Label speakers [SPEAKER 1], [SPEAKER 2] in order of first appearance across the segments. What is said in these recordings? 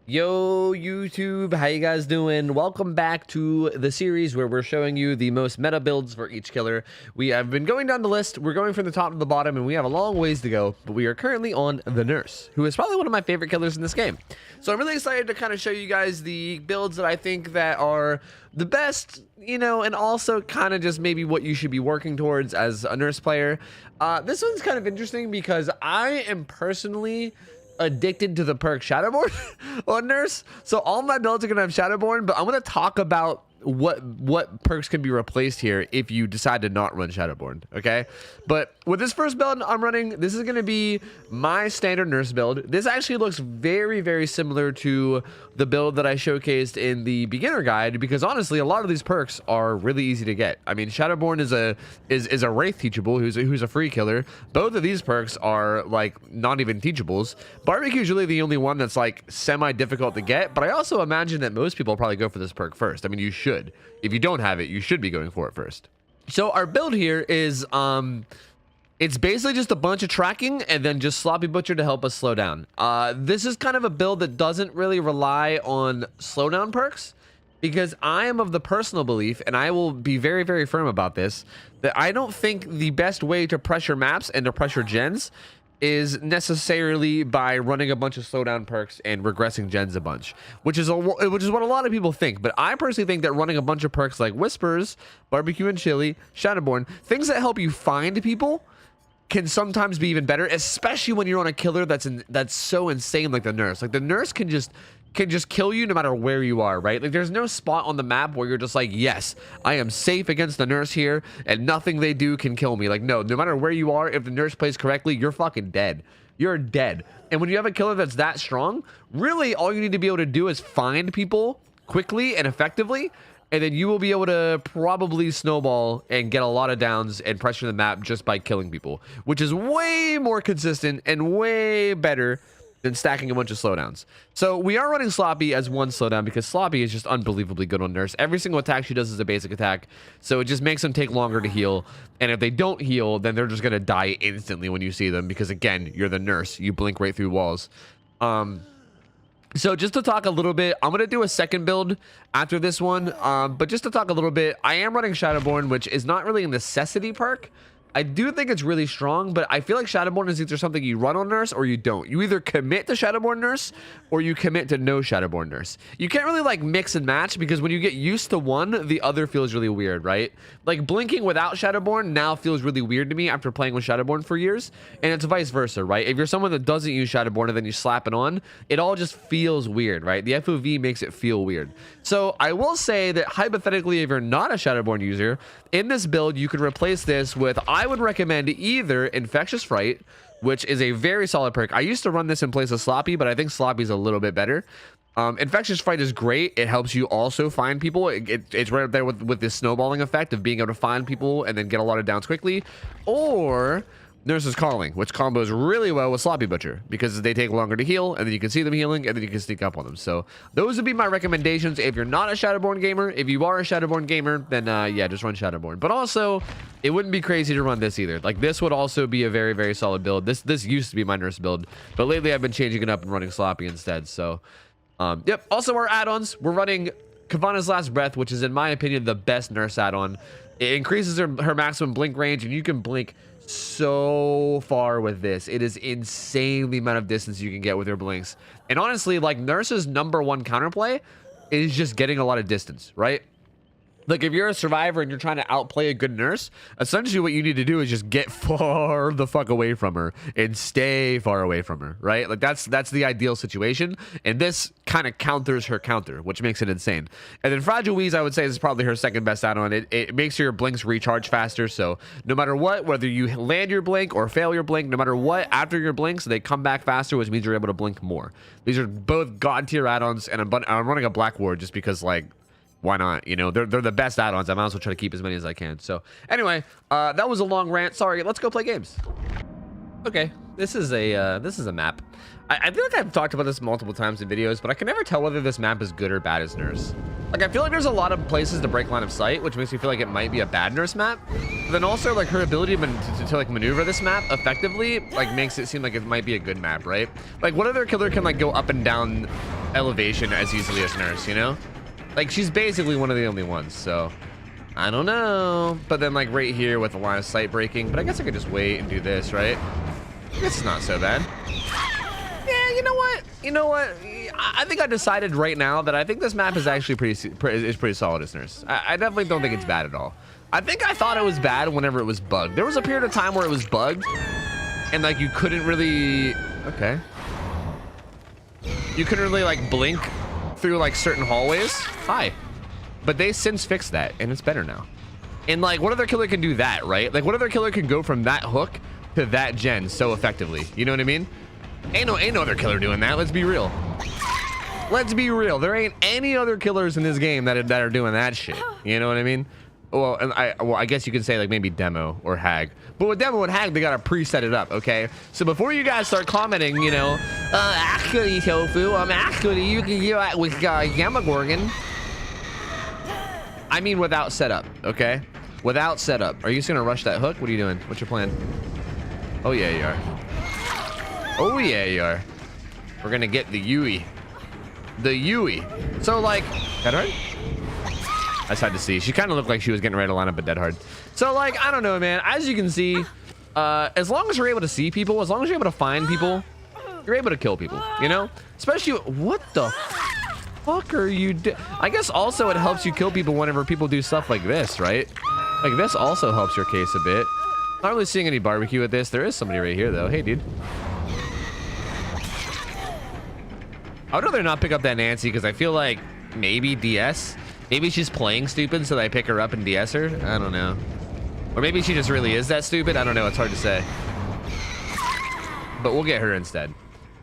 [SPEAKER 1] Yo YouTube, how you guys doing? Welcome back to the series where we're showing you the most meta builds for each killer. We have been going down the list. We're going from the top to the bottom and we have a long ways to go, but we are currently on the Nurse, who is probably one of my favorite killers in this game. So I'm really excited to kind of show you guys the builds that I think that are the best, you know, and also kind of just maybe what you should be working towards as a Nurse player. This one's kind of interesting because I am personally addicted to the perk Shadowborn on Nurse. So all my builds are gonna have Shadowborn, but I'm gonna talk about what perks can be replaced here if you decide to not run Shadowborn. Okay, but with this first build I'm running, this is gonna be my standard Nurse build. This actually looks very similar to the build that I showcased in the beginner guide, because honestly a lot of these perks are really easy to get. I mean, Shadowborn is a Wraith teachable who's a free killer. Both of these perks are like not even teachables. Barbecue is really the only one that's like semi difficult to get, but I also imagine that most people probably go for this perk first. I mean, you should. If you don't have it, you should be going for it first. So our build here is it's basically just a bunch of tracking and then just Sloppy Butcher to help us slow down. This is kind of a build that doesn't really rely on slowdown perks, because I am of the personal belief, and I will be very firm about this, that I don't think the best way to pressure maps and to pressure gens is necessarily by running a bunch of slowdown perks and regressing gens a bunch, which is what a lot of people think. But I personally think that running a bunch of perks like Whispers, Barbecue and Chili, Shadowborn, things that help you find people, can sometimes be even better, especially when you're on a killer that's so insane like the Nurse. Like the Nurse can just kill you no matter where you are, right? Like there's no spot on the map where you're just like, yes, I am safe against the Nurse here and nothing they do can kill me. Like no matter where you are, if the Nurse plays correctly, you're fucking dead. You're dead. And when you have a killer that's that strong, really all you need to be able to do is find people quickly and effectively, and then you will be able to probably snowball and get a lot of downs and pressure the map just by killing people, which is way more consistent and way better than stacking a bunch of slowdowns. So we are running Sloppy as one slowdown because Sloppy is just unbelievably good on Nurse. Every single attack she does is a basic attack, so it just makes them take longer to heal. And if they don't heal, then they're just gonna die instantly when you see them, because again, you're the Nurse. You blink right through walls. So just to talk a little bit, I'm going to do a second build after this one. But just to talk a little bit, I am running Shadowborn, which is not really a necessity perk. I do think it's really strong, but I feel like Shadowborn is either something you run on Nurse or you don't. You either commit to Shadowborn Nurse or you commit to no Shadowborn Nurse. You can't really like mix and match, because when you get used to one, the other feels really weird, right? Like blinking without Shadowborn now feels really weird to me after playing with Shadowborn for years, and it's vice versa, right? If you're someone that doesn't use Shadowborn and then you slap it on, it all just feels weird, right? The FOV makes it feel weird. So I will say that hypothetically, if you're not a Shadowborn user, in this build, you could replace this with, I would recommend either Infectious Fright, which is a very solid perk. I used to run this in place of Sloppy, but I think Sloppy's a little bit better. Infectious Fright is great. It helps you also find people. It's right up there with this snowballing effect of being able to find people and then get a lot of downs quickly. Or Nurse's Calling, which combos really well with Sloppy Butcher, because they take longer to heal, and then you can see them healing, and then you can sneak up on them. So those would be my recommendations if you're not a Shadowborn gamer. If you are a Shadowborn gamer, then yeah, just run Shadowborn. But also, it wouldn't be crazy to run this either. Like this would also be a very solid build. This used to be my Nurse build, but lately I've been changing it up and running Sloppy instead. So yep. Also, our add-ons, we're running Kavana's Last Breath, which is in my opinion the best Nurse add-on. It increases her maximum blink range, and you can blink so far with this. It is insane the amount of distance you can get with your blinks. And honestly, like Nurse's #1 counterplay is just getting a lot of distance, right? Like if you're a survivor and you're trying to outplay a good Nurse, essentially what you need to do is just get far the fuck away from her and stay far away from her, right? Like that's the ideal situation, and this kind of counters her counter, which makes it insane. And then Fragile Wheeze, I would say, is probably her second best add-on. It makes your blinks recharge faster, so no matter what, whether you land your blink or fail your blink, no matter what, after your blinks, they come back faster, which means you're able to blink more. These are both god tier add-ons, and I'm running a Black Ward just because, like, why not? You know, they're the best add-ons. I might as well try to keep as many as I can. So anyway, that was a long rant. Sorry, let's go play games. Okay, this is a map. I feel like I've talked about this multiple times in videos, but I can never tell whether this map is good or bad as Nurse. Like, I feel like there's a lot of places to break line of sight, which makes me feel like it might be a bad Nurse map. But then also, like, her ability to like maneuver this map effectively, like, makes it seem like it might be a good map, right? Like, what other killer can like go up and down elevation as easily as Nurse, you know? Like, she's basically one of the only ones, so I don't know. But then like right here with the line of sight breaking, but I guess I could just wait and do this, right? I guess it's not so bad. Yeah, you know what? You know what? I think I decided right now that I think this map is actually pretty solid as Nurse. I definitely don't think it's bad at all. I think I thought it was bad whenever it was bugged. There was a period of time where it was bugged and like you couldn't really, okay. You couldn't really like blink through like certain hallways. Hi. But they since fixed that and it's better now. And like what other killer can do that, right? Like what other killer can go from that hook to that gen so effectively? You know what I mean? Ain't no other killer doing that. Let's be real. Let's be real. There ain't any other killers in this game that are doing that shit. You know what I mean? Well, and I guess you could say like maybe Demo or Hag. But with Demo and Hag, they gotta preset it up, okay? So before you guys start commenting, you know, actually Tofu, actually you can do it with Gamagorgon. I mean without setup, okay? Without setup. Are you just gonna rush that hook? What are you doing? What's your plan? Oh yeah, you are. Oh yeah, you are. We're gonna get the Yui. The Yui. So like, Dead Hard? I just had to see. She kind of looked like she was getting ready to line up a Dead Hard. So like, I don't know, man. As you can see, as long as you're able to see people, as long as you're able to find people, you're able to kill people, you know? Especially, what the fuck are you doing? I guess also it helps you kill people whenever people do stuff like this, right? Like this also helps your case a bit. Not really seeing any barbecue with this. There is somebody right here though. Hey, dude. I would rather not pick up that Nancy because I feel like maybe DS. Maybe she's playing stupid so that I pick her up and DS her. I don't know. Or maybe she just really is that stupid. I don't know. It's hard to say. But we'll get her instead.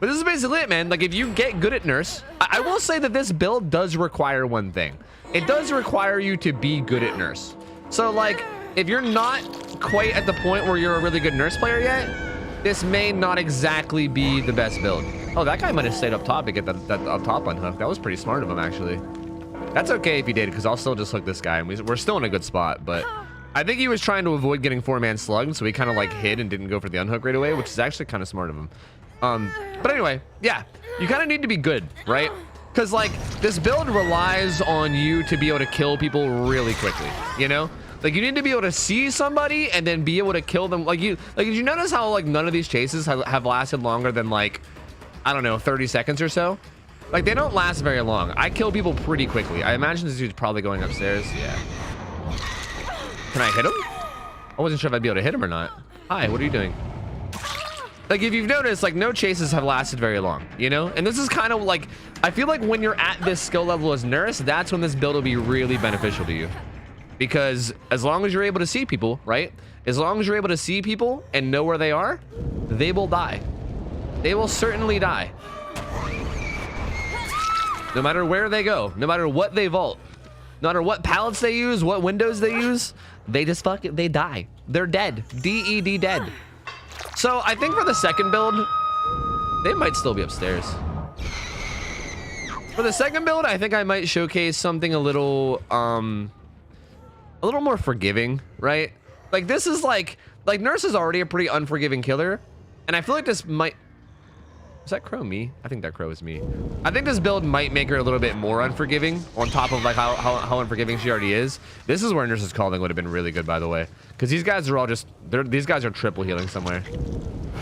[SPEAKER 1] But this is basically it, man. Like, if you get good at Nurse, I will say that this build does require one thing. It does require you to be good at Nurse. So, like, if you're not quite at the point where you're a really good Nurse player yet, this may not exactly be the best build. Oh, that guy might have stayed up top to get that up top unhook. That was pretty smart of him, actually. That's okay if he did, because I'll still just hook this guy, and we're still in a good spot, but I think he was trying to avoid getting 4-man slugged, so he kind of like hid and didn't go for the unhook right away, which is actually kind of smart of him. But anyway, yeah, you kind of need to be good, right? Because like this build relies on you to be able to kill people really quickly, you know? Like you need to be able to see somebody and then be able to kill them. Like did you notice how like none of these chases have lasted longer than like, I don't know, 30 seconds or so? Like, they don't last very long. I kill people pretty quickly. I imagine this dude's probably going upstairs. Yeah. Can I hit him? I wasn't sure if I'd be able to hit him or not. Hi, what are you doing? Like, if you've noticed, like, no chases have lasted very long, you know? And this is kind of like, I feel like when you're at this skill level as Nurse, that's when this build will be really beneficial to you. Because as long as you're able to see people, right? As long as you're able to see people and know where they are, they will die. They will certainly die. No matter where they go, no matter what they vault, no matter what pallets they use, what windows they use, they just they die. They're dead. D-E-D dead. So I think for the second build, they might still be upstairs. For the second build, I think I might showcase something a little more forgiving, right? Like this is like Nurse is already a pretty unforgiving killer. And I feel like this might, is that crow me? I think that crow is me. I think this build might make her a little bit more unforgiving on top of like how unforgiving she already is. This is where Nurse's Calling would have been really good, by the way. Because these guys are all just, these guys are triple healing somewhere.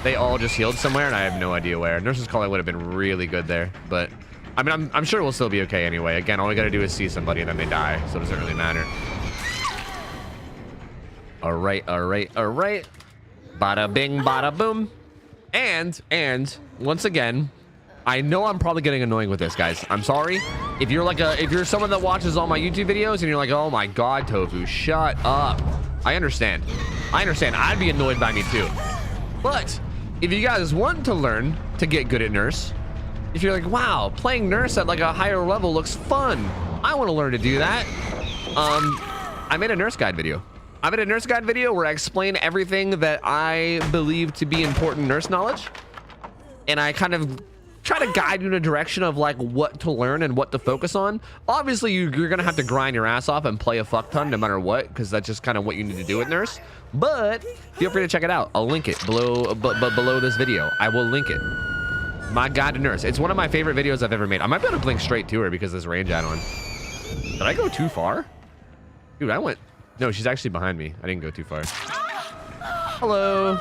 [SPEAKER 1] They all just healed somewhere and I have no idea where. Nurse's Calling would have been really good there. But I mean, I'm sure we'll still be okay anyway. Again, all we got to do is see somebody and then they die. So it doesn't really matter. All right. Bada bing, bada boom. And once again, I know I'm probably getting annoying with this, guys. I'm sorry. If you're someone that watches all my YouTube videos and you're like, oh my God, Tofu, shut up. I understand. I'd be annoyed by me too. But if you guys want to learn to get good at Nurse, if you're like, wow, playing Nurse at like a higher level looks fun, I want to learn to do that. I made a Nurse guide video. I made a nurse guide video where I explain everything that I believe to be important nurse knowledge. And I kind of try to guide you in a direction of like what to learn and what to focus on. Obviously, you're gonna have to grind your ass off and play a fuck ton no matter what, because that's just kind of what you need to do with nurse. But feel free to check it out. I'll link it below, below this video. I will link it. My guide to nurse. It's one of my favorite videos I've ever made. I might be able to blink straight to her because of this range add-on. Did I go too far? Dude, I went... No, she's actually behind me. I didn't go too far. Hello.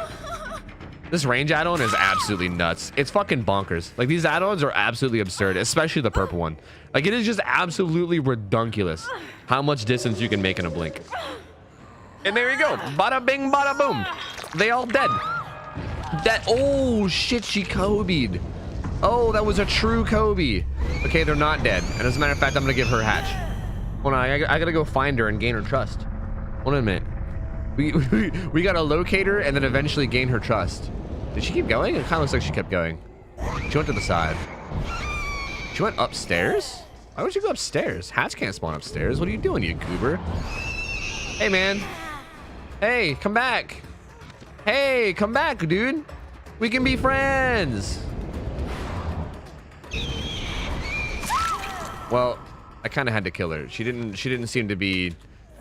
[SPEAKER 1] This range add-on is absolutely nuts. It's fucking bonkers. Like, these add-ons are absolutely absurd, especially the purple one. Like, it is just absolutely redunculous how much distance you can make in a blink. And there you go. Bada bing, bada boom. They all dead. That... Oh, shit, she Kobe'd. Oh, that was a true Kobe. Okay, they're not dead. And as a matter of fact, I'm gonna give her hatch. Hold on, I gotta go find her and gain her trust. Hold on a minute. We gotta locate her and then eventually gain her trust. Did she keep going? It kind of looks like she kept going. She went to the side. She went upstairs? Why would you go upstairs? Hats can't spawn upstairs. What are you doing, you goober? Hey, man. Hey, come back. Hey, come back, dude. We can be friends. Well, I kind of had to kill her. She didn't seem to be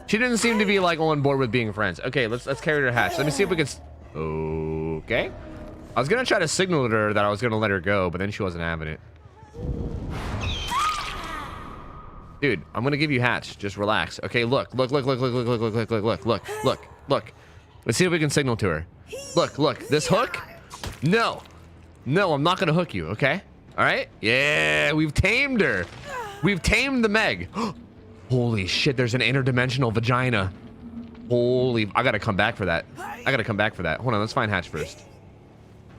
[SPEAKER 1] like on board with being friends. Okay, let's carry her hatch. Let me see if we can. Okay. I was gonna try to signal to her that I was gonna let her go, but then she wasn't having it. Dude, I'm gonna give you hatch. Just relax. Okay, look. Let's see if we can signal to her. Look. This hook? No, I'm not gonna hook you. Okay. All right. Yeah, we've tamed her. We've tamed the Meg. Holy shit, there's an interdimensional vagina. Holy, I gotta come back for that. Hold on, let's find hatch first.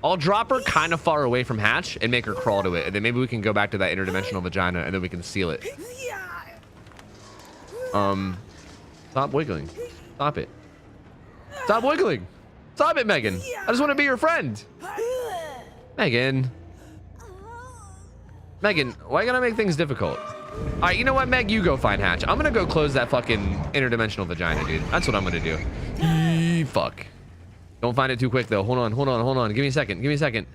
[SPEAKER 1] I'll drop her kind of far away from hatch and make her crawl to it. And then maybe we can go back to that interdimensional vagina and then we can seal it. Stop wiggling. Stop it. Stop wiggling. Stop it, Megan. I just want to be your friend. Megan, why you gotta make things difficult? All right, you know what, Meg? You go find hatch. I'm gonna go close that fucking interdimensional vagina, dude. That's what I'm gonna do. Fuck. Don't find it too quick, though. Hold on. Give me a second.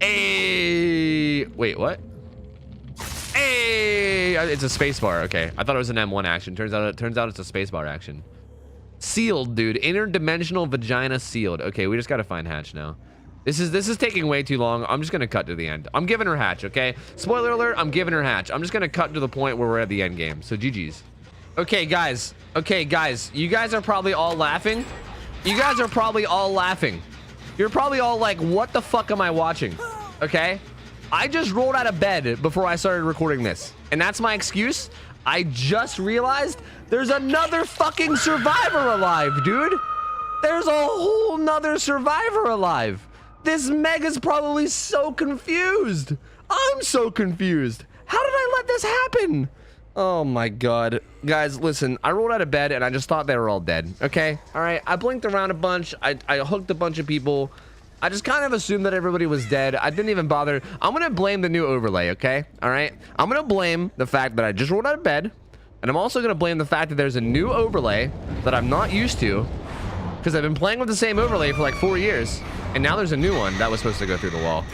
[SPEAKER 1] Hey! Wait, what? Hey! It's a spacebar. Okay, I thought it was an M1 action. Turns out it's a spacebar action. Sealed, dude. Interdimensional vagina sealed. Okay, we just gotta find hatch now. This is taking way too long. I'm just gonna cut to the end. I'm giving her hatch, okay? Spoiler alert, I'm giving her hatch. I'm just gonna cut to the point where we're at the end game. So GG's. Okay, guys. You guys are probably all laughing. You're probably all like, what the fuck am I watching? Okay? I just rolled out of bed before I started recording this. And that's my excuse. I just realized there's another fucking survivor alive, dude. There's a whole nother survivor alive. This Meg is probably so confused. I'm so confused. How did I let this happen? Oh my god. Guys, listen, I rolled out of bed and I just thought they were all dead. Okay? All right. I blinked around a bunch. I hooked a bunch of people. I just kind of assumed that everybody was dead. I didn't even bother. I'm going to blame the new overlay, okay? All right? I'm going to blame the fact that I just rolled out of bed. And I'm also going to blame the fact that there's a new overlay that I'm not used to. Because I've been playing with the same overlay for like 4 years. And now there's a new one that was supposed to go through the wall.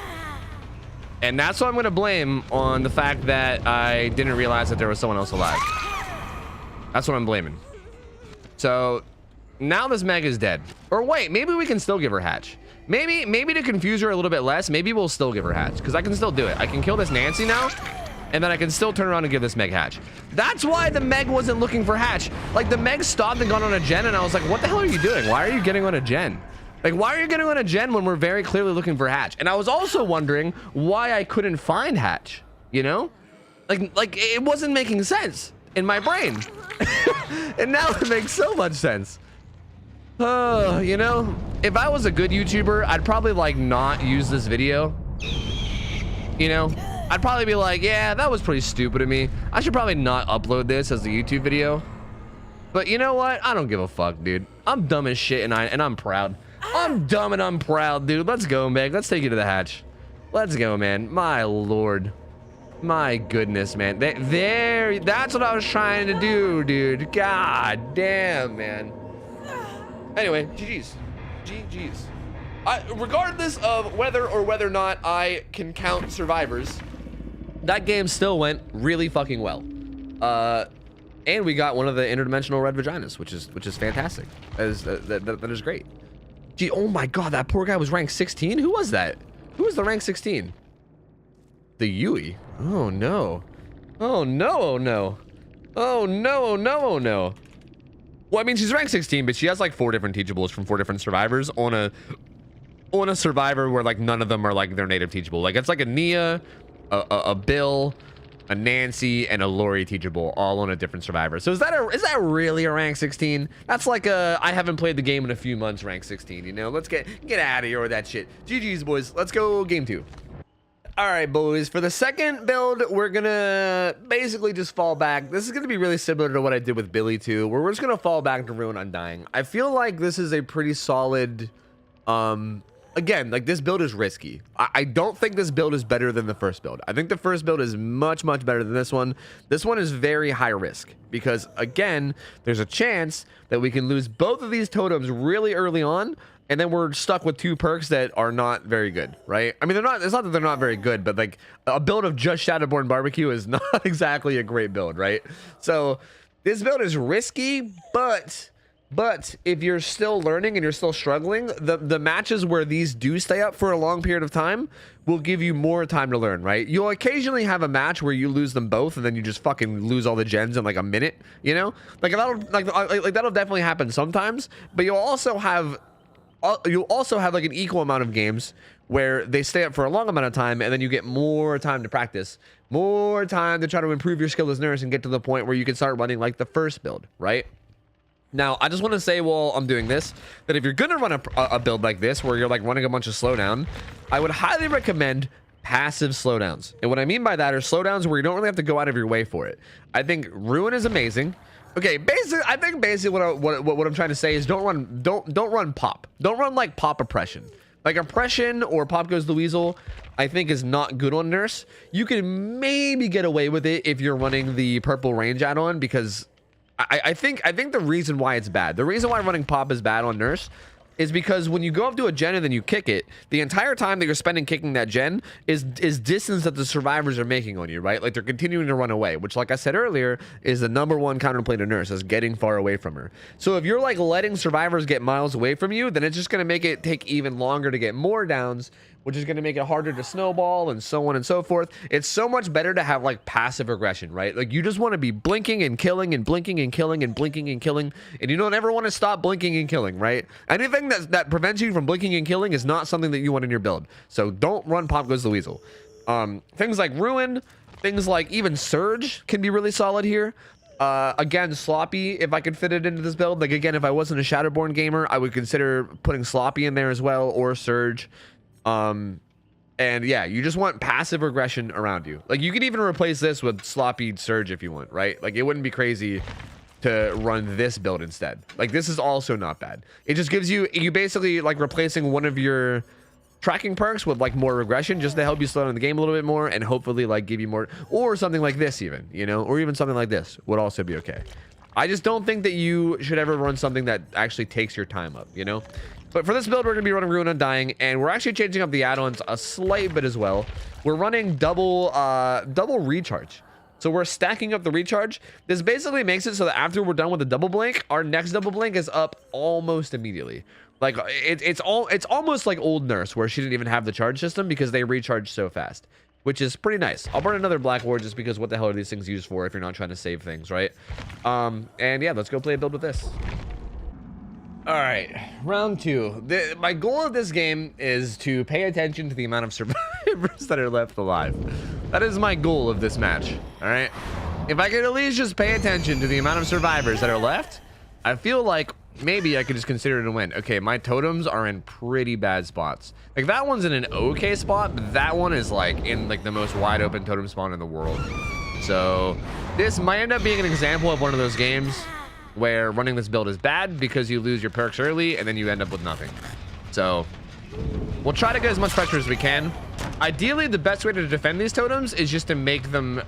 [SPEAKER 1] And that's what I'm going to blame on the fact that I didn't realize that there was someone else alive. That's what I'm blaming. So now this Meg is dead. Or wait, maybe we can still give her hatch. Maybe to confuse her a little bit less, maybe we'll still give her hatch. Because I can still do it. I can kill this Nancy now. And then I can still turn around and give this Meg hatch. That's why the Meg wasn't looking for hatch. Like, the Meg stopped and got on a gen, and I was like, what the hell are you doing? Why are you getting on a gen? Like, why are you getting on a gen when we're very clearly looking for hatch? And I was also wondering why I couldn't find hatch, you know? Like it wasn't making sense in my brain. And now it makes so much sense. You know, if I was a good YouTuber, I'd probably, like, not use this video. You know? I'd probably be like, yeah, that was pretty stupid of me. I should probably not upload this as a YouTube video. But you know what? I don't give a fuck, dude. I'm dumb as shit and I'm proud. I'm dumb and I'm proud, dude. Let's go, Meg. Let's take you to the hatch. Let's go, man. My lord. My goodness, man. That's what I was trying to do, dude. God damn, man. Anyway, GG's. GG's. Regardless of whether or not I can count survivors, that game still went really fucking well. And we got one of the interdimensional red vaginas, which is fantastic. That is great. Gee, oh my god, that poor guy was rank 16. Who was that? Who was the rank 16? The Yui. Oh no. Oh no, oh no. Oh no, oh no, oh no. Well, I mean, she's rank 16, but she has like 4 different teachables from 4 different survivors on a survivor where like none of them are like their native teachable. Like it's like a Nia, a Bill, a Nancy, and a Lori teachable all on a different survivor. So is that really a rank 16? That's like a I haven't played the game in a few months rank 16, you know? Let's get out of here with that shit. GG's, boys. Let's go game 2. All right, boys, for the second build, we're gonna basically just fall back. This is gonna be really similar to what I did with Billy too, where we're just gonna fall back to Ruin Undying. I feel like this is a pretty solid, again, like this build is risky. I don't think this build is better than the first build. I think the first build is much better than this one. This one is very high risk because again, there's a chance that we can lose both of these totems really early on, and then we're stuck with 2 perks that are not very good, right? I mean, it's not that they're not very good, but like a build of just Shadowborn Barbecue is not exactly a great build, right? So this build is risky, but if you're still learning and you're still struggling, the matches where these do stay up for a long period of time will give you more time to learn, right? You'll occasionally have a match where you lose them both and then you just fucking lose all the gens in like a minute, you know? Like that'll definitely happen sometimes, but you'll also have like an equal amount of games where they stay up for a long amount of time and then you get more time to practice, more time to try to improve your skill as nurse and get to the point where you can start running like the first build, right? Now, I just want to say while I'm doing this, that if you're going to run a build like this, where you're like running a bunch of slowdown, I would highly recommend passive slowdowns. And what I mean by that are slowdowns where you don't really have to go out of your way for it. I think Ruin is amazing. Okay, I think basically what I'm trying to say is don't run pop. Don't run like pop oppression. Like oppression or pop goes the weasel, I think is not good on nurse. You can maybe get away with it if you're running the purple range add-on, because I think the reason why it's bad, the reason why running pop is bad on nurse is because when you go up to a gen and then you kick it, the entire time that you're spending kicking that gen is distance that the survivors are making on you, right? Like they're continuing to run away, which like I said earlier is the #1 counterplay to nurse, is getting far away from her. So if you're like letting survivors get miles away from you, then it's just going to make it take even longer to get more downs, which is going to make it harder to snowball and so on and so forth. It's so much better to have like passive aggression, right? Like you just want to be blinking and killing and blinking and killing and blinking and killing, and you don't ever want to stop blinking and killing, right? Anything that prevents you from blinking and killing is not something that you want in your build. So don't run pop goes the weasel. Things like Ruin, things like even Surge can be really solid here. Again, Sloppy, if I could fit it into this build. Like again, if I wasn't a Shadowborn gamer, I would consider putting Sloppy in there as well, or Surge. And yeah, you just want passive aggression around you. Like you could even replace this with Sloppy Surge if you want, right? Like it wouldn't be crazy to run this build instead. Like this is also not bad. It just gives you basically like replacing one of your tracking perks with like more regression, just to help you slow down the game a little bit more and hopefully like give you more, or something like this even, you know, or even something like this would also be okay. I just don't think that you should ever run something that actually takes your time up, you know? But for this build, we're going to be running Ruin Undying, and we're actually changing up the add-ons a slight bit as well. We're running double recharge. So we're stacking up the recharge. This basically makes it so that after we're done with the double blink, our next double blink is up almost immediately. Like it's almost like old Nurse, where she didn't even have the charge system because they recharge so fast, which is pretty nice. I'll burn another Black Ward just because what the hell are these things used for if you're not trying to save things, right? And yeah, let's go play a build with this. All right, round 2. My goal of this game is to pay attention to the amount of survivors that are left alive. That is my goal of this match, all right? If I could at least just pay attention to the amount of survivors that are left, I feel like maybe I could just consider it a win. Okay, my totems are in pretty bad spots. Like that one's in an okay spot, but that one is like in like the most wide open totem spawn in the world. So this might end up being an example of one of those games where running this build is bad because you lose your perks early and then you end up with nothing. So we'll try to get as much pressure as we can. Ideally, the best way to defend these totems is just to make them,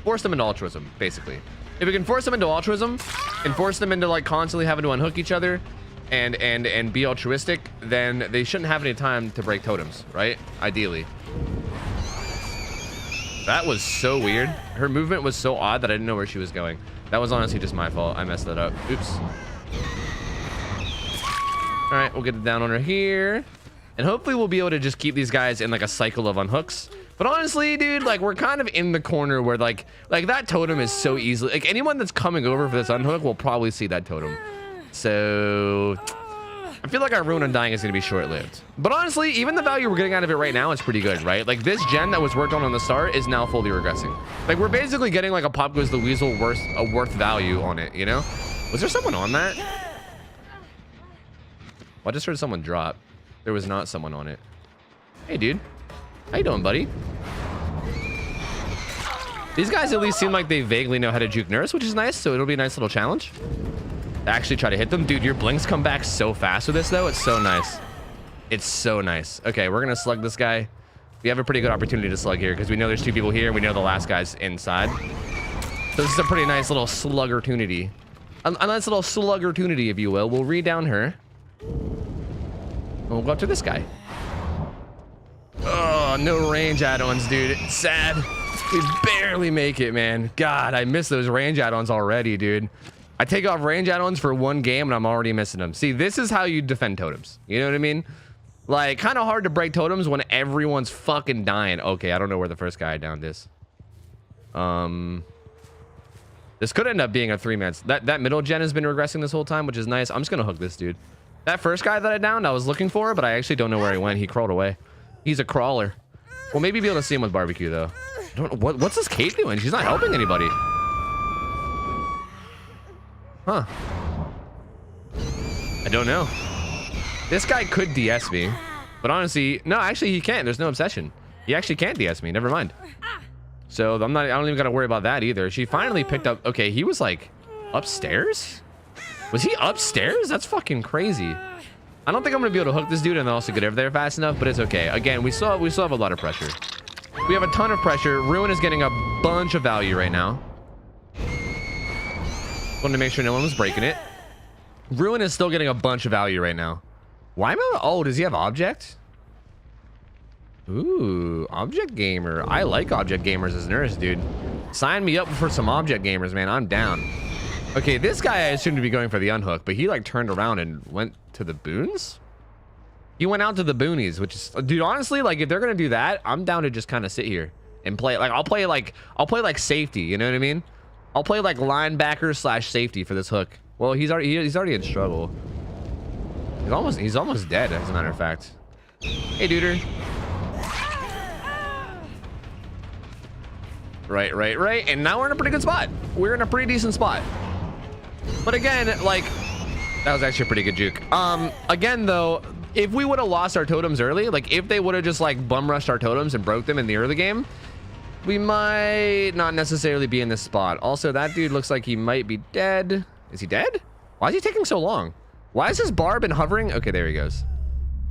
[SPEAKER 1] force them into altruism, basically. If we can force them into altruism and force them into like constantly having to unhook each other and be altruistic, then they shouldn't have any time to break totems, right? Ideally. That was so weird. Her movement was so odd that I didn't know where she was going. That was honestly just my fault. I messed that up. Oops. All right, we'll get it down on her here. And hopefully we'll be able to just keep these guys in like a cycle of unhooks. But honestly, dude, like we're kind of in the corner where like that totem is so easily, like anyone that's coming over for this unhook will probably see that totem. So I feel like our Ruin Undying is going to be short-lived. But honestly, even the value we're getting out of it right now is pretty good, right? Like this gen that was worked on the start is now fully regressing. Like we're basically getting like a Pop Goes the Weasel worth value on it, you know? Was there someone on that? Well, I just heard someone drop. There was not someone on it. Hey, dude. How you doing, buddy? These guys at least seem like they vaguely know how to juke nurse, which is nice, so it'll be a nice little challenge. Actually try to hit them. Dude, your blinks come back so fast with this, though. It's so nice. It's so nice. Okay, we're going to slug this guy. We have a pretty good opportunity to slug here because we know there's 2 people here and we know the last guy's inside. So this is a pretty nice little sluggertunity. A nice little sluggertunity, if you will. We'll read down her. We'll go up to this guy. Oh, no range add-ons, dude. It's sad. We barely make it, man. God, I miss those range add-ons already, dude. I take off range add-ons for 1 game and I'm already missing them. See, this is how you defend totems. You know what I mean? Like, kind of hard to break totems when everyone's fucking dying. Okay, I don't know where the first guy I downed is. This could end up being a 3-man. That middle gen has been regressing this whole time, which is nice. I'm just gonna hook this dude. That first guy that I downed, I was looking for, but I actually don't know where he went. He crawled away. He's a crawler. We'll maybe be able to see him with barbecue, though. I don't know. What's this Kate doing? She's not helping anybody. Huh. I don't know. This guy could DS me. But honestly, no, actually, he can't. There's no obsession. He actually can't DS me. Never mind. So I don't even got to worry about that either. She finally picked up. Okay, he was like upstairs? Was he upstairs? That's fucking crazy. I don't think I'm gonna be able to hook this dude and also get over there fast enough, but it's okay. Again, we still have a lot of pressure. We have a ton of pressure. Ruin is getting a bunch of value right now. Wanted to make sure no one was breaking it. Ruin is still getting a bunch of value right now. Why am I? Oh, does he have object? Ooh, object gamer. I like object gamers as nurse, dude. Sign me up for some object gamers, man. I'm down. Okay, this guy I assumed to be going for the unhook, but he like turned around and went to the boons. He went out to the boonies, which is, dude, honestly, like if they're gonna do that, I'm down to just kind of sit here and play. Like I'll play like safety. You know what I mean? I'll play like linebacker / safety for this hook. Well, he's already in struggle. He's almost dead, as a matter of fact. Hey, duder. Right. And now we're in a pretty good spot. We're in a pretty decent spot. But again, like, that was actually a pretty good juke. Again, though, if we would have lost our totems early, like if they would have just like bum rushed our totems and broke them in the early game, we might not necessarily be in this spot. Also, that dude looks like he might be dead. Is he dead? Why is he taking so long? Why has his bar been hovering? Okay, there he goes.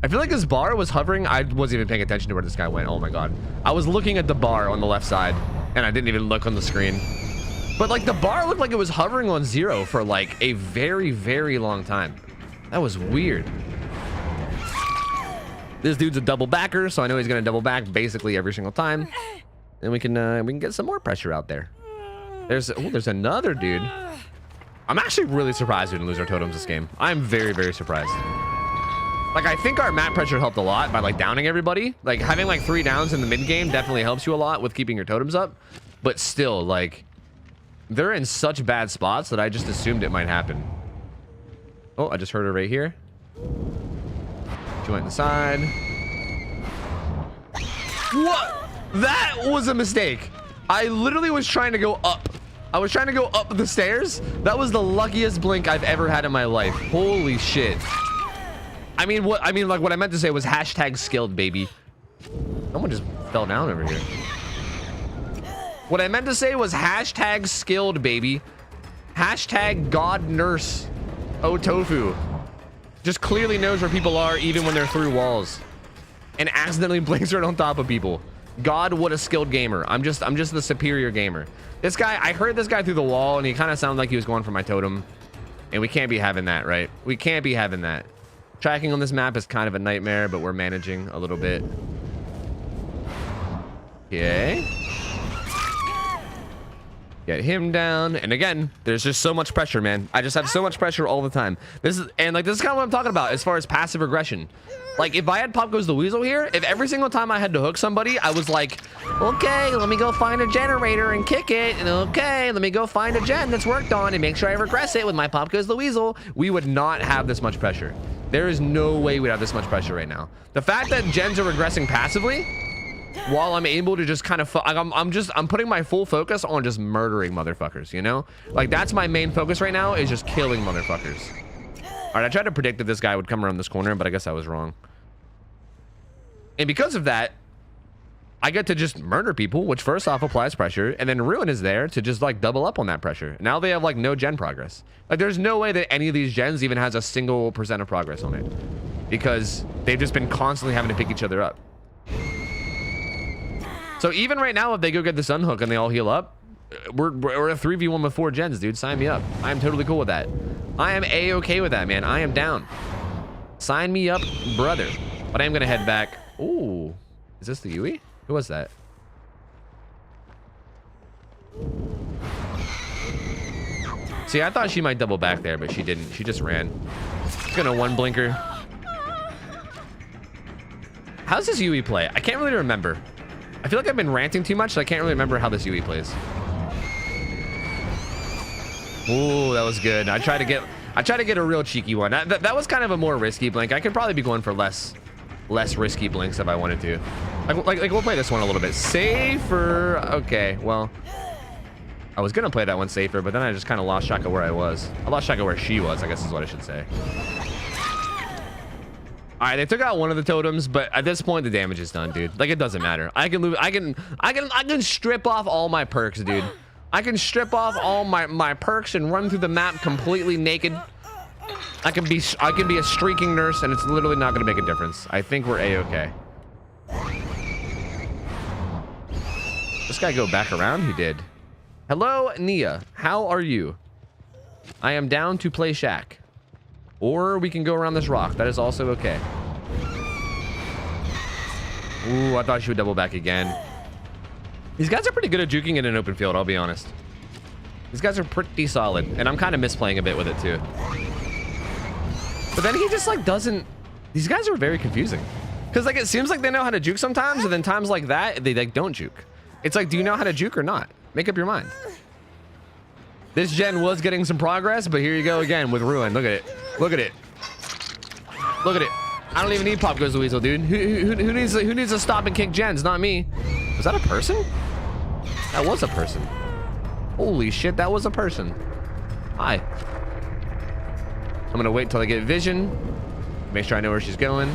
[SPEAKER 1] I feel like his bar was hovering. I wasn't even paying attention to where this guy went. Oh my God. I was looking at the bar on the left side and I didn't even look on the screen. But like the bar looked like it was hovering on 0 for like a very, very long time. That was weird. This dude's a double backer, so I know he's gonna double back basically every single time. And we can get some more pressure out there. There's another dude. I'm actually really surprised we didn't lose our totems this game. I'm very, very surprised. Like, I think our map pressure helped a lot by like downing everybody. Like having like 3 downs in the mid game definitely helps you a lot with keeping your totems up. But still, like, they're in such bad spots that I just assumed it might happen. Oh, I just heard her right here. She went inside. What? That was a mistake. I literally was trying to go up. I was trying to go up the stairs. That was the luckiest blink I've ever had in my life. Holy shit. I mean, what I meant to say was hashtag skilled, baby. Someone just fell down over here. What I meant to say was hashtag skilled, baby. Hashtag God nurse OhTofu. Just clearly knows where people are even when they're through walls. and accidentally blinks right on top of people. God, what a skilled gamer. I'm just the superior gamer. This guy, I heard this guy through the wall, and he kind of sounded like he was going for my totem. And we can't be having that, right? We can't be having that. Tracking on this map is kind of a nightmare, but we're managing a little bit. Okay. Get him down. And again, there's just so much pressure, man. I just have so much pressure all the time. This is kind of what I'm talking about as far as passive aggression. Like, if I had Pop Goes the Weasel here, if every single time I had to hook somebody, I was like, okay, let me go find a generator and kick it. And okay, let me go find a gen that's worked on and make sure I regress it with my Pop Goes the Weasel. We would not have this much pressure. There is no way we'd have this much pressure right now. The fact that gens are regressing passively, while I'm able to just kind of, I'm putting my full focus on just murdering motherfuckers, you know? Like, that's my main focus right now, is just killing motherfuckers. All right, I tried to predict that this guy would come around this corner, but I guess I was wrong. And because of that, I get to just murder people, which first off applies pressure, and then Ruin is there to just like double up on that pressure. Now they have like no gen progress. Like, there's no way that any of these gens even has a single % of progress on it, because they've just been constantly having to pick each other up. So even right now, if they go get this unhook and they all heal up, we're a 3v1 with 4 gens, dude. Sign me up. I am totally cool with that. I am a-okay with that, man. I am down. Sign me up, brother. But I am gonna head back. Ooh, is this the Yui? Who was that? See, I thought she might double back there, but she didn't. She just ran. She's gonna one blinker. How's this Yui play? I can't really remember. I feel like I've been ranting too much, so I can't really remember how this Yui plays. Ooh, that was good. I tried to get a real cheeky one. That was kind of a more risky blink. I could probably be going for less risky blinks if I wanted to. Like we'll play this one a little bit safer. Okay, well, I was gonna play that one safer, but then I just kind of lost track of where I was. I lost track of where she was, I guess is what I should say. All right, they took out one of the totems, but at this point the damage is done, dude. Like, it doesn't matter. I can strip off all my perks, dude. I can strip off all my perks and run through the map completely naked. I can be a streaking nurse, and it's literally not gonna make a difference. I think we're a-okay. This guy go back around? He did. Hello, Nia. How are you? I am down to play Shack. Or we can go around this rock. That is also okay. Ooh, I thought she would double back again. These guys are pretty good at juking in an open field, I'll be honest. These guys are pretty solid, and I'm kind of misplaying a bit with it too. But then he just like doesn't... These guys are very confusing. Because like it seems like they know how to juke sometimes, and then times like that, they like don't juke. It's like, do you know how to juke or not? Make up your mind. This gen was getting some progress, but here you go again with Ruin. Look at it. Look at it. Look at it. I don't even need Pop Goes the Weasel, dude. Who needs to stop and kick gens? Not me. Was that a person? That was a person. Holy shit, that was a person. Hi. I'm gonna wait until I get vision. Make sure I know where she's going.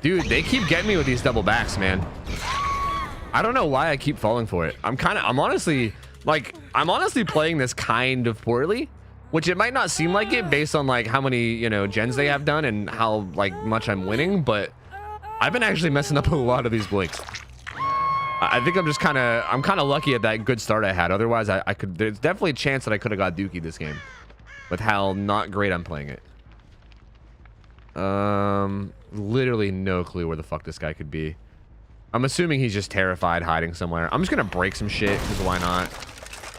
[SPEAKER 1] Dude, they keep getting me with these double backs, man. I don't know why I keep falling for it. I'm honestly playing this kind of poorly, which it might not seem like it based on like how many, you know, gens they have done and how like much I'm winning, but I've been actually messing up a lot of these blinks. I think I'm kind of lucky at that good start I had. Otherwise, there's definitely a chance that I could have got Dookie this game with how not great I'm playing it. Literally no clue where the fuck this guy could be. I'm assuming he's just terrified, hiding somewhere. I'm just gonna break some shit, because why not?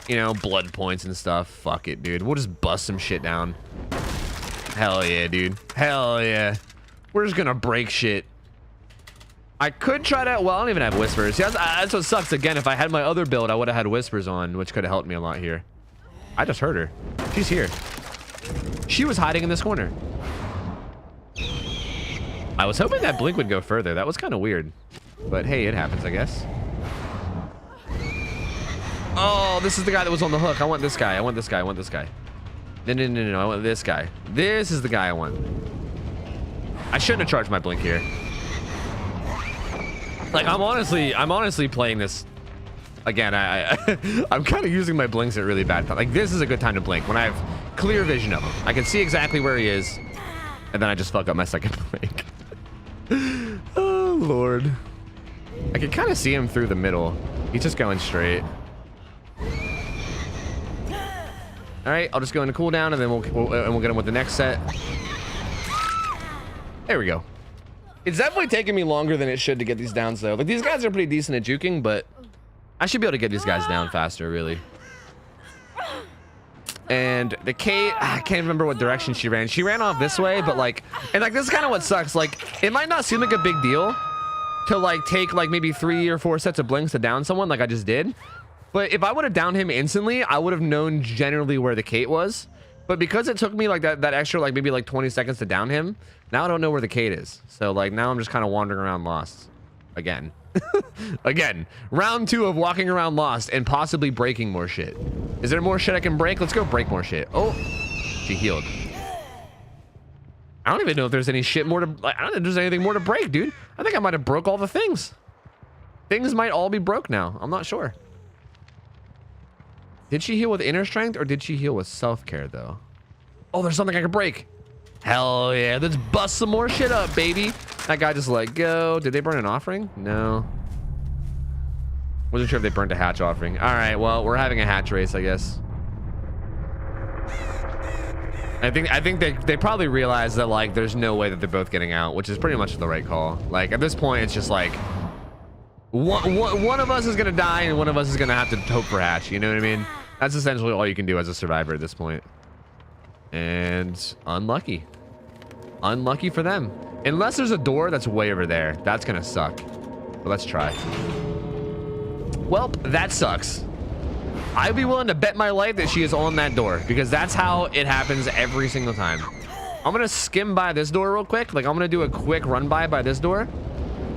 [SPEAKER 1] You know, blood points and stuff. Fuck it, dude. We'll just bust some shit down. Hell yeah, dude. Hell yeah. We're just gonna break shit. I could try to... Well, I don't even have whispers. Yeah, that's what sucks. Again, if I had my other build, I would have had whispers on, which could have helped me a lot here. I just heard her. She's here. She was hiding in this corner. I was hoping that blink would go further. That was kind of weird. But hey, it happens, I guess. Oh, this is the guy that was on the hook. I want this guy. I want this guy. I want this guy. No. I want this guy. This is the guy I want. I shouldn't have charged my blink here. Like, I'm honestly playing this. Again, I'm kind of using my blinks at really bad time. Like, this is a good time to blink when I have clear vision of him. I can see exactly where he is. And then I just fuck up my second blink. Oh, Lord. I can kind of see him through the middle. He's just going straight. All right, I'll just go into cooldown, and then we'll get him with the next set. There we go. It's definitely taking me longer than it should to get these downs, though. Like, these guys are pretty decent at juking, but I should be able to get these guys down faster, really. And the Kate, I can't remember what direction she ran. She ran off this way, but like, and like, this is kind of what sucks. Like, it might not seem like a big deal to like take like maybe 3 or 4 sets of blinks to down someone like I just did. But if I would have downed him instantly, I would have known generally where the Kate was. But because it took me like that extra like maybe like 20 seconds to down him, now I don't know where the Kate is. So like now I'm just kind of wandering around lost again. Again, round 2 of walking around lost and possibly breaking more shit. Is there more shit I can break? Let's go break more shit. Oh, she healed. I don't even know if there's any shit more to, like, I don't know if there's anything more to break, dude. I think I might have broke all the things. Things might all be broke now. I'm not sure. Did she heal with inner strength or did she heal with self-care though? Oh, there's something I can break. Hell yeah, let's bust some more shit up, baby. That guy just let go. Did they burn an offering? No. Wasn't sure if they burned a hatch offering. All right, well, we're having a hatch race, I guess. I think they probably realize that like there's no way that they're both getting out, which is pretty much the right call. Like at this point, it's just like one of us is gonna die and one of us is gonna have to hope for hatch. You know what I mean? That's essentially all you can do as a survivor at this point. And unlucky. Unlucky for them. Unless there's a door that's way over there. That's gonna suck. But let's try. Well, that sucks. I'd be willing to bet my life that she is on that door because that's how it happens every single time. I'm gonna skim by this door real quick. Like I'm gonna do a quick run by this door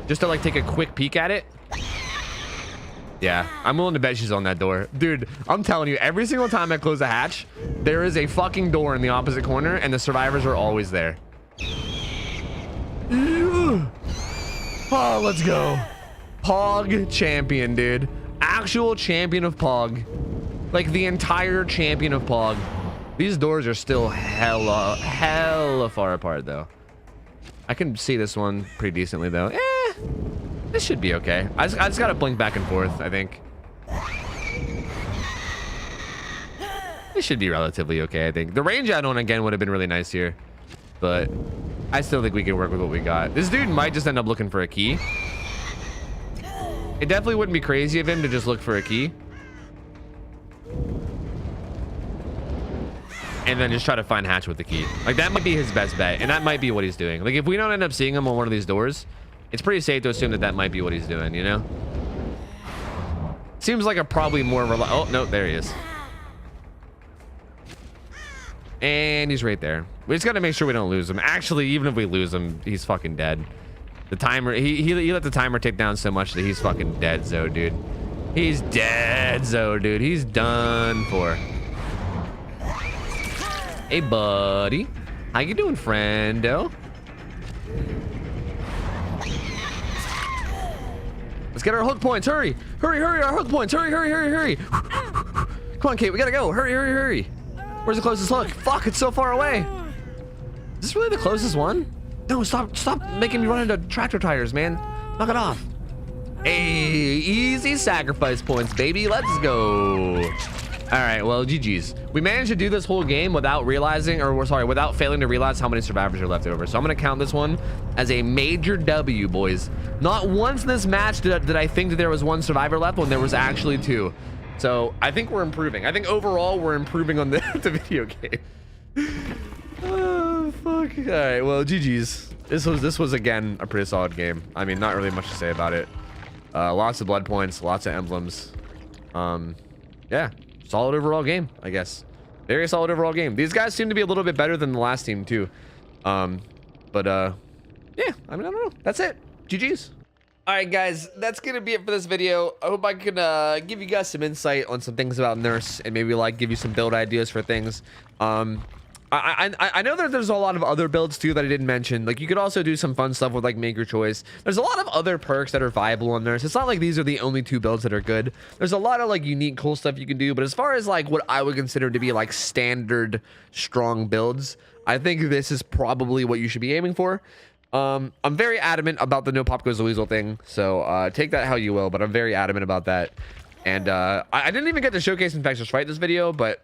[SPEAKER 1] just to like take a quick peek at it. Yeah, I'm willing to bet she's on that door. Dude, I'm telling you, every single time I close a hatch, there is a fucking door in the opposite corner and the survivors are always there. Oh, let's go. Pog champion, dude. Actual champion of Pog. Like the entire champion of Pog. These doors are still hella far apart though. I can see this one pretty decently though. This should be okay. I just gotta blink back and forth, I think. This should be relatively okay, I think. The range add-on again would have been really nice here. But I still think we can work with what we got. This dude might just end up looking for a key. It definitely wouldn't be crazy of him to just look for a key. And then just try to find hatch with the key. Like that might be his best bet. And that might be what he's doing. Like if we don't end up seeing him on one of these doors, it's pretty safe to assume that that might be what he's doing, you know? Seems like a probably more oh, no, there he is. And he's right there. We just got to make sure we don't lose him. Actually, even if we lose him, he's fucking dead. The timer, he let the timer tick down so much that he's fucking dead, Zo, dude. He's dead, Zo, dude. He's done for. Hey, buddy. How you doing, friendo? Let's get our hook points. Hurry. Hurry, hurry, our hook points. Hurry, hurry, hurry, hurry. Come on, Kate. We got to go. Hurry, hurry, hurry. Where's the closest hook? Fuck, it's so far away. Is this really the closest one? No, stop making me run into tractor tires, man. Knock it off. Hey, easy sacrifice points, baby. Let's go. All right, well, GG's. We managed to do this whole game without realizing, or sorry, without failing to realize how many survivors are left over. So I'm gonna count this one as a major W, boys. Not once in this match did I think that there was one survivor left when there was actually 2. So I think we're improving. I think overall we're improving on the video game. Oh, fuck. All right, well, GG's. This was again a pretty solid game. I mean, not really much to say about it. Lots of blood points, lots of emblems. Yeah, solid overall game, I guess. Very solid overall game. These guys seem to be a little bit better than the last team too. Yeah, I mean, I don't know. That's it. GG's. All right, guys, that's gonna be it for this video. I hope I can give you guys some insight on some things about Nurse and maybe like give you some build ideas for things. I know that there's a lot of other builds too that I didn't mention. Like you could also do some fun stuff with like make your choice. There's a lot of other perks that are viable on Nurse. It's not like these are the only 2 builds that are good. There's a lot of like unique cool stuff you can do, but as far as like what I would consider to be like standard strong builds, I think this is probably what you should be aiming for. I'm very adamant about the no pop goes the weasel thing, so take that how you will, but I'm very adamant about that. And I didn't even get to showcase Infectious Fright this video, but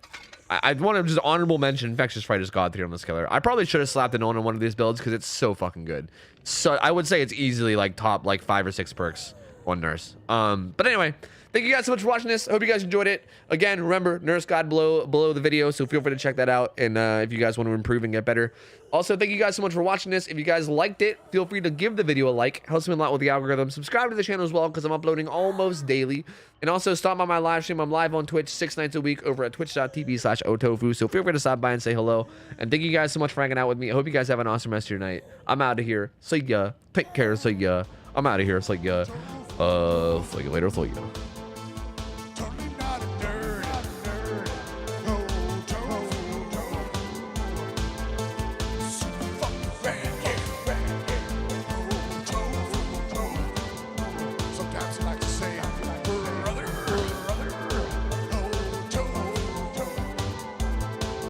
[SPEAKER 1] I want to just honorable mention Infectious Fright is God tier on this killer. I probably should have slapped it on one of these builds because it's so fucking good. So I would say it's easily like top like 5 or 6 perks on Nurse. But anyway, thank you guys so much for watching this. I hope you guys enjoyed it. Again, remember, Nurse God below the video, so feel free to check that out. And if you guys want to improve and get better. Also, thank you guys so much for watching this. If you guys liked it, feel free to give the video a like. Helps me a lot with the algorithm. Subscribe to the channel as well, because I'm uploading almost daily. And also, stop by my live stream. I'm live on Twitch 6 nights a week over at twitch.tv/OhTofu. So feel free to stop by and say hello. And thank you guys so much for hanging out with me. I hope you guys have an awesome rest of your night. I'm out of here. See ya. Take care. See ya. I'm out of here. See ya. See you later. See ya.